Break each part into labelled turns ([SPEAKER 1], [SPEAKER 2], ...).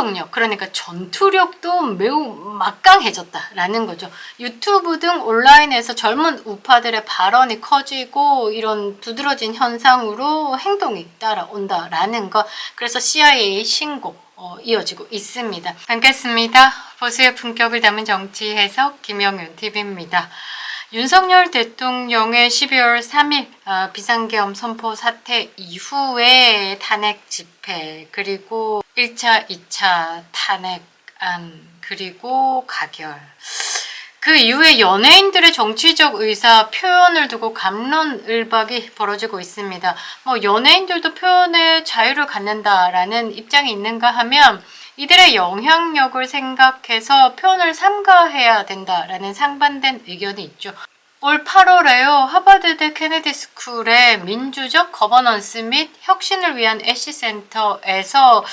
[SPEAKER 1] 행동력, 그러니까 전투력도 매우 막강해졌다라는 거죠. 유튜브 등 온라인에서 젊은 우파들의 발언이 커지고 이런 두드러진 현상으로 행동이 따라온다라는 것. 그래서 CIA 신고 이어지고 있습니다. 반갑습니다. 보수의 품격을 담은 정치 해석 김영윤 TV입니다. 윤석열 대통령의 12월 3일 비상계엄 선포 사태 이후에 탄핵 집회, 그리고 1차, 2차 탄핵안, 그리고 가결. 그 이후에 연예인들의 정치적 의사 표현을 두고 갑론을박이 벌어지고 있습니다. 연예인들도 표현의 자유를 갖는다라는 입장이 있는가 하면 이들의 영향력을 생각해서 표현을 삼가해야 된다라는 상반된 의견이 있죠. 올 8월에요. 하버드대 케네디 스쿨의 민주적 거버넌스 및 혁신을 위한 애쉬센터에서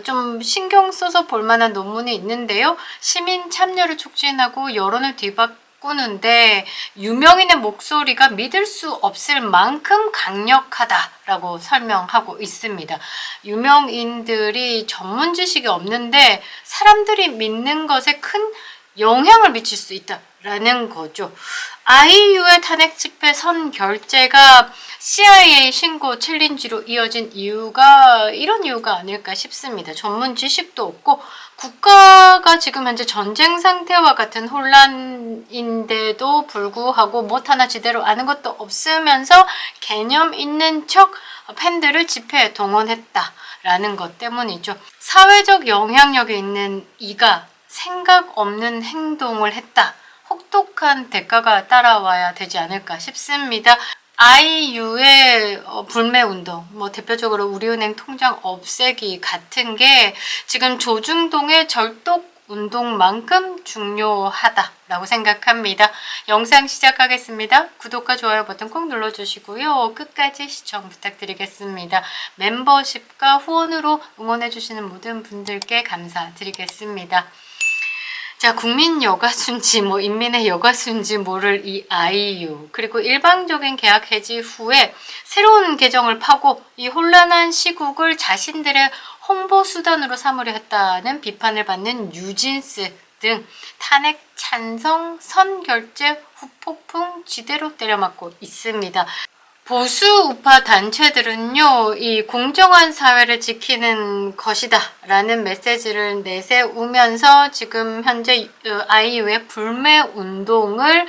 [SPEAKER 1] 좀 신경 써서 볼 만한 논문이 있는데요. 시민 참여를 촉진하고 여론을 뒤바꾸는데 유명인의 목소리가 믿을 수 없을 만큼 강력하다라고 설명하고 있습니다. 유명인들이 전문 지식이 없는데 사람들이 믿는 것에 큰 영향을 미칠 수 있다라는 거죠. 아이유의 탄핵 집회 선결제가 CIA 신고 챌린지로 이어진 이유가 이런 이유가 아닐까 싶습니다. 전문 지식도 없고 국가가 지금 현재 전쟁 상태와 같은 혼란인데도 불구하고 못 하나 제대로 아는 것도 없으면서 개념 있는 척 팬들을 집회에 동원했다라는 것 때문이죠. 사회적 영향력이 있는 이가 생각 없는 행동을 했다. 혹독한 대가가 따라와야 되지 않을까 싶습니다. 아이유의 불매운동, 대표적으로 우리은행 통장 없애기 같은 게 지금 조중동의 절독운동만큼 중요하다라고 생각합니다. 영상 시작하겠습니다. 구독과 좋아요 버튼 꼭 눌러주시고요. 끝까지 시청 부탁드리겠습니다. 멤버십과 후원으로 응원해주시는 모든 분들께 감사드리겠습니다. 자, 국민 여가수인지 인민의 여가수인지 모를 이 아이유, 그리고 일방적인 계약 해지 후에 새로운 계정을 파고 이 혼란한 시국을 자신들의 홍보 수단으로 삼으려 했다는 비판을 받는 뉴진스 등 탄핵 찬성 선결제 후폭풍 지대로 때려맞고 있습니다. 보수 우파 단체들은요, 이 공정한 사회를 지키는 것이다 라는 메시지를 내세우면서 지금 현재 아이유의 불매 운동을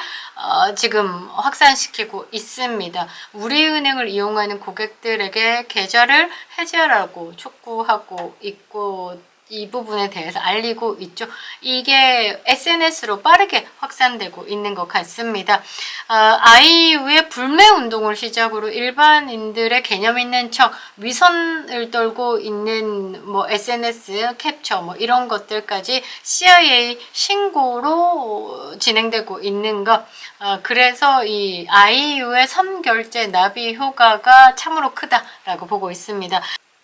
[SPEAKER 1] 지금 확산시키고 있습니다. 우리은행을 이용하는 고객들에게 계좌를 해지하라고 촉구하고 있고, 이 부분에 대해서 알리고 있죠. 이게 SNS로 빠르게 확산되고 있는 것 같습니다. 아이유의 불매운동을 시작으로 일반인들의 개념 있는 척 위선을 떨고 있는 SNS 캡처 이런 것들까지 CIA 신고로 진행되고 있는 것. 그래서 이 아이유의 선결제 나비 효과가 참으로 크다라고 보고 있습니다.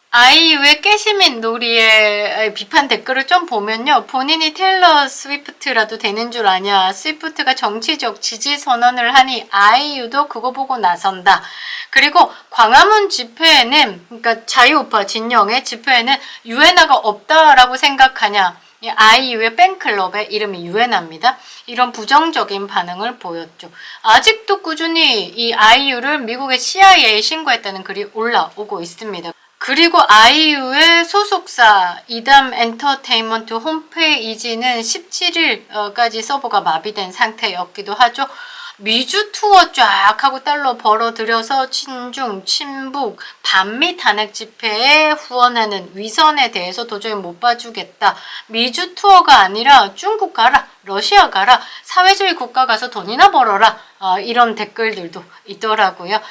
[SPEAKER 1] 아이유의 깨시민 놀이의 비판 댓글을 좀 보면요. 본인이 테일러 스위프트라도 되는 줄 아냐. 스위프트가 정치적 지지 선언을 하니 아이유도 그거 보고 나선다. 그리고 광화문 집회에는, 그러니까 자유우파 진영의 집회에는 유엔화가 없다라고 생각하냐. 아이유의 팬클럽의 이름이 유엔화입니다. 이런 부정적인 반응을 보였죠. 아직도 꾸준히 이 아이유를 미국의 CIA 신고했다는 글이 올라오고 있습니다. 그리고 아이유의 소속사 이담 엔터테인먼트 홈페이지는 17일까지 서버가 마비된 상태였기도 하죠. 미주 투어 쫙 하고 달러 벌어들여서 친중, 친북, 반미 탄핵 집회에 후원하는 위선에 대해서 도저히 못 봐주겠다. 미주 투어가 아니라 중국 가라, 러시아 가라, 사회주의 국가 가서 돈이나 벌어라. 이런 댓글들도 있더라고요.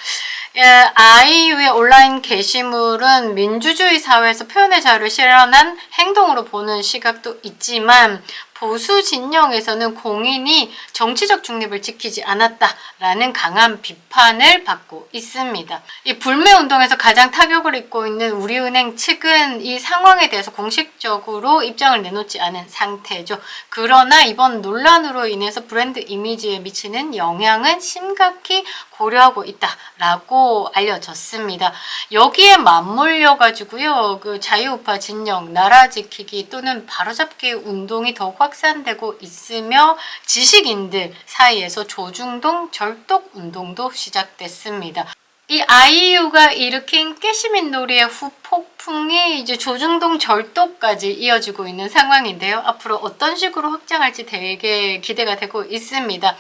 [SPEAKER 1] 아이유의 온라인 게시물은 민주주의 사회에서 표현의 자유를 실현한 행동으로 보는 시각도 있지만 보수 진영에서는 공인이 정치적 중립을 지키지 않았다라는 강한 비판을 받고 있습니다. 이 불매운동에서 가장 타격을 입고 있는 우리은행 측은 이 상황에 대해서 공식적으로 입장을 내놓지 않은 상태죠. 그러나 이번 논란으로 인해서 브랜드 이미지에 미치는 영향은 심각히 고려하고 있다라고 알려졌습니다. 여기에 맞물려 가지고요, 그 자유우파 진영, 나라 지키기 또는 바로잡기 운동이 더욱 확산되고 있으며 지식인들 사이에서 조중동 절독 운동도 시작됐습니다. 이 아이유가 일으킨 깨시민 놀이의 후폭풍이 이제 조중동 절도까지 이어지고 있는 상황인데요. 앞으로 어떤 식으로 확장할지 되게 기대가 되고 있습니다.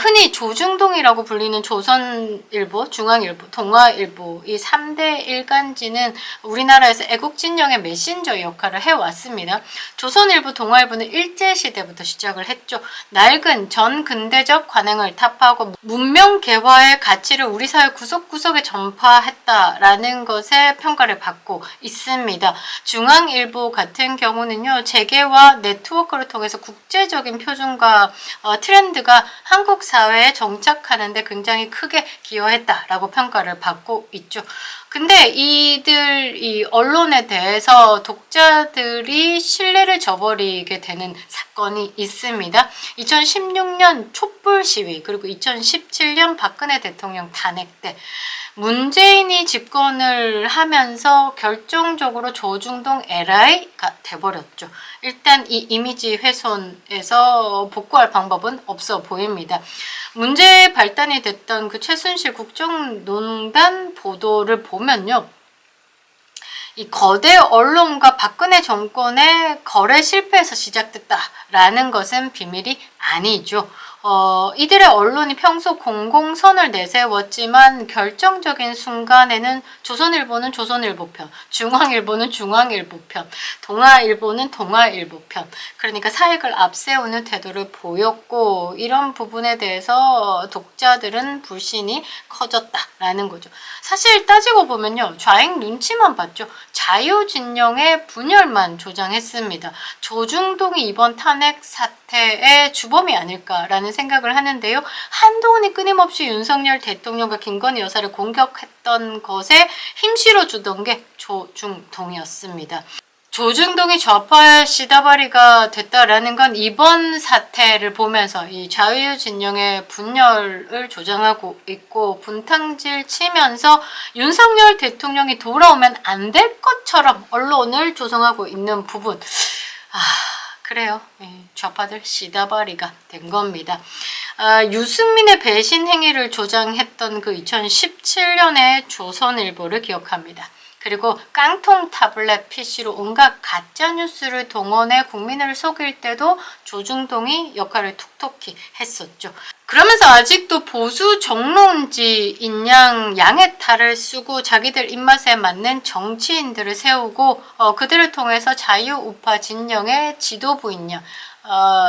[SPEAKER 1] 흔히 조중동이라고 불리는 조선일보, 중앙일보, 동아일보 이 3대 일간지는 우리나라에서 애국진영의 메신저 역할을 해왔습니다. 조선일보, 동아일보는 일제시대부터 시작을 했죠. 낡은 전근대적 관행을 타파하고 문명 개화의 가치를 우리 사회 구석구석에 전파했다라는 것에 평가를 받고 있습니다. 중앙일보 같은 경우는요, 재계와 네트워크를 통해서 국제적인 표준과 트렌드가 한국 사회에 정착하는 데 굉장히 크게 기여했다라고 평가를 받고 있죠. 근데 이 언론에 대해서 독자들이 신뢰를 저버리게 되는 사건이 있습니다. 2016년 촛불 시위, 그리고 2017년 박근혜 대통령 탄핵 때 문재인이 집권을 하면서 결정적으로 조중동 LI가 돼버렸죠. 일단 이 이미지 훼손에서 복구할 방법은 없어 보입니다. 문제 발단이 됐던 그 최순실 국정농단 보도를 보면요, 이 거대 언론과 박근혜 정권의 거래 실패에서 시작됐다라는 것은 비밀이 아니죠. 이들의 언론이 평소 공공선을 내세웠지만 결정적인 순간에는 조선일보는 조선일보 편, 중앙일보는 중앙일보 편, 동아일보는 동아일보 편, 그러니까 사익을 앞세우는 태도를 보였고, 이런 부분에 대해서 독자들은 불신이 커졌다라는 거죠. 사실 따지고 보면요, 좌익 눈치만 봤죠. 자유진영의 분열만 조장했습니다. 조중동이 이번 탄핵 사태의 주범이 아닐까라는 생각을 하는데요. 한동훈이 끊임없이 윤석열 대통령과 김건희 여사를 공격했던 것에 힘실어 주던 게 조중동이었습니다. 조중동이 좌파의 시다바리가 됐다라는 건 이번 사태를 보면서 이 자유진영의 분열을 조장하고 있고, 분탕질 치면서 윤석열 대통령이 돌아오면 안 될 것처럼 언론을 조성하고 있는 부분, 그래요. 좌파들 시다바리가 된 겁니다. 유승민의 배신 행위를 조장했던 그 2017년의 조선일보를 기억합니다. 그리고 깡통 타블렛 PC로 온갖 가짜뉴스를 동원해 국민을 속일 때도 조중동이 역할을 톡톡히 했었죠. 그러면서 아직도 보수 정론지인 양의 탈을 쓰고 자기들 입맛에 맞는 정치인들을 세우고 그들을 통해서 자유우파 진영의 지도부인 양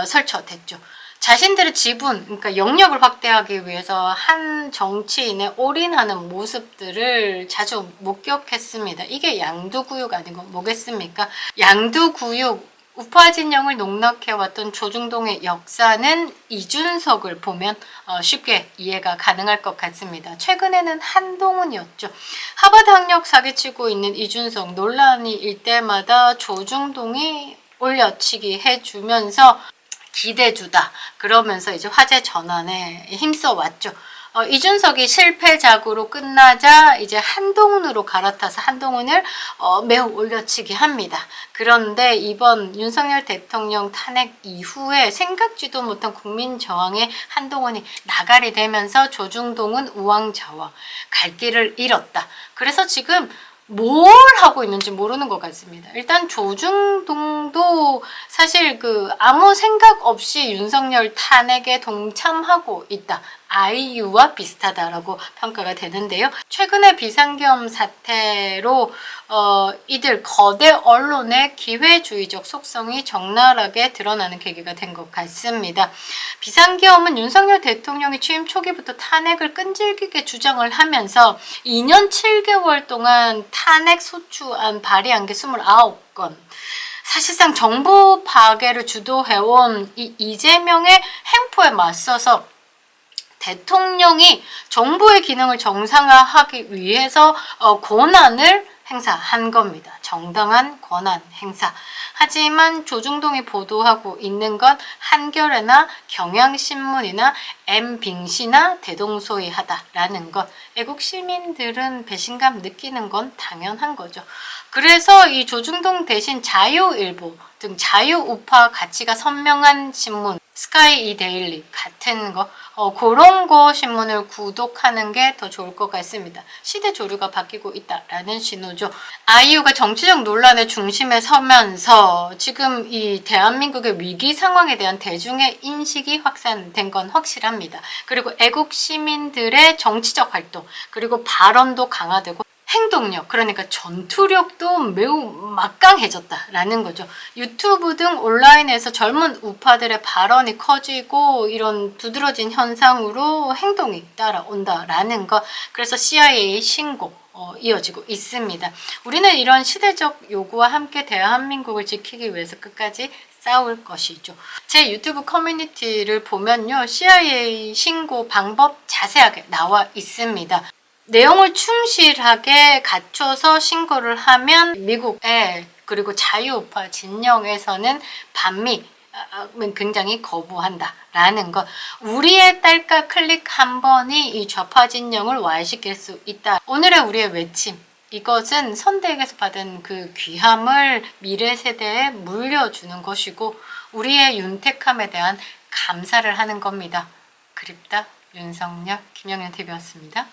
[SPEAKER 1] 설쳐댔죠. 자신들의 지분, 그러니까 영역을 확대하기 위해서 한 정치인에 올인하는 모습들을 자주 목격했습니다. 이게 양두구육 아니고 뭐겠습니까? 양두구육, 우파 진영을 농락해왔던 조중동의 역사는 이준석을 보면 쉽게 이해가 가능할 것 같습니다. 최근에는 한동훈이었죠. 하버드 학력 사기치고 있는 이준석, 논란이 일 때마다 조중동이 올려치기 해주면서 기대주다 그러면서 이제 화제 전환에 힘써 왔죠. 이준석이 실패작으로 끝나자 이제 한동훈으로 갈아타서 한동훈을 매우 올려치기 합니다. 그런데 이번 윤석열 대통령 탄핵 이후에 생각지도 못한 국민 저항에 한동훈이 나가리 되면서 조중동은 우왕좌왕, 갈 길을 잃었다. 그래서 지금 뭘 하고 있는지 모르는 것 같습니다. 일단 조중동도 사실 아무 생각 없이 윤석열 탄핵에 동참하고 있다. 아이유와 비슷하다라고 평가가 되는데요. 최근에 비상계엄 사태로 이들 거대 언론의 기회주의적 속성이 적나라하게 드러나는 계기가 된 것 같습니다. 비상계엄은 윤석열 대통령이 취임 초기부터 탄핵을 끈질기게 주장을 하면서 2년 7개월 동안 탄핵 소추안 발의한 게 29건, 사실상 정부 파괴를 주도해온 이 이재명의 행포에 맞서서 대통령이 정부의 기능을 정상화하기 위해서 권한을 행사한 겁니다. 정당한 권한 행사. 하지만 조중동이 보도하고 있는 건 한겨레나 경향신문이나 MBC나 대동소이하다라는 것. 애국 시민들은 배신감 느끼는 건 당연한 거죠. 그래서 이 조중동 대신 자유일보 등 자유우파 가치가 선명한 신문, 스카이 데일리 같은 거, 그런 거 신문을 구독하는 게 더 좋을 것 같습니다. 시대 조류가 바뀌고 있다라는 신호죠. 아이유가 정치적 논란의 중심에 서면서 지금 이 대한민국의 위기 상황에 대한 대중의 인식이 확산된 건 확실합니다. 그리고 애국 시민들의 정치적 활동, 그리고 발언도 강화되고 행동력, 그러니까 전투력도 매우 막강해졌다라는 거죠. 유튜브 등 온라인에서 젊은 우파들의 발언이 커지고 이런 두드러진 현상으로 행동이 따라온다라는 것. 그래서 CIA 신고 이어지고 있습니다. 우리는 이런 시대적 요구와 함께 대한민국을 지키기 위해서 끝까지 싸울 것이죠. 제 유튜브 커뮤니티를 보면요, CIA 신고 방법 자세하게 나와 있습니다. 내용을 충실하게 갖춰서 신고를 하면 미국에, 그리고 자유우파 진영에서는 반미 굉장히 거부한다라는 것. 우리의 딸까 클릭 한 번이 이 좌파 진영을 와해시킬 수 있다. 오늘의 우리의 외침. 이것은 선대에게서 받은 그 귀함을 미래 세대에 물려주는 것이고 우리의 윤택함에 대한 감사를 하는 겁니다. 그립다 윤석열, 김영현 TV였습니다.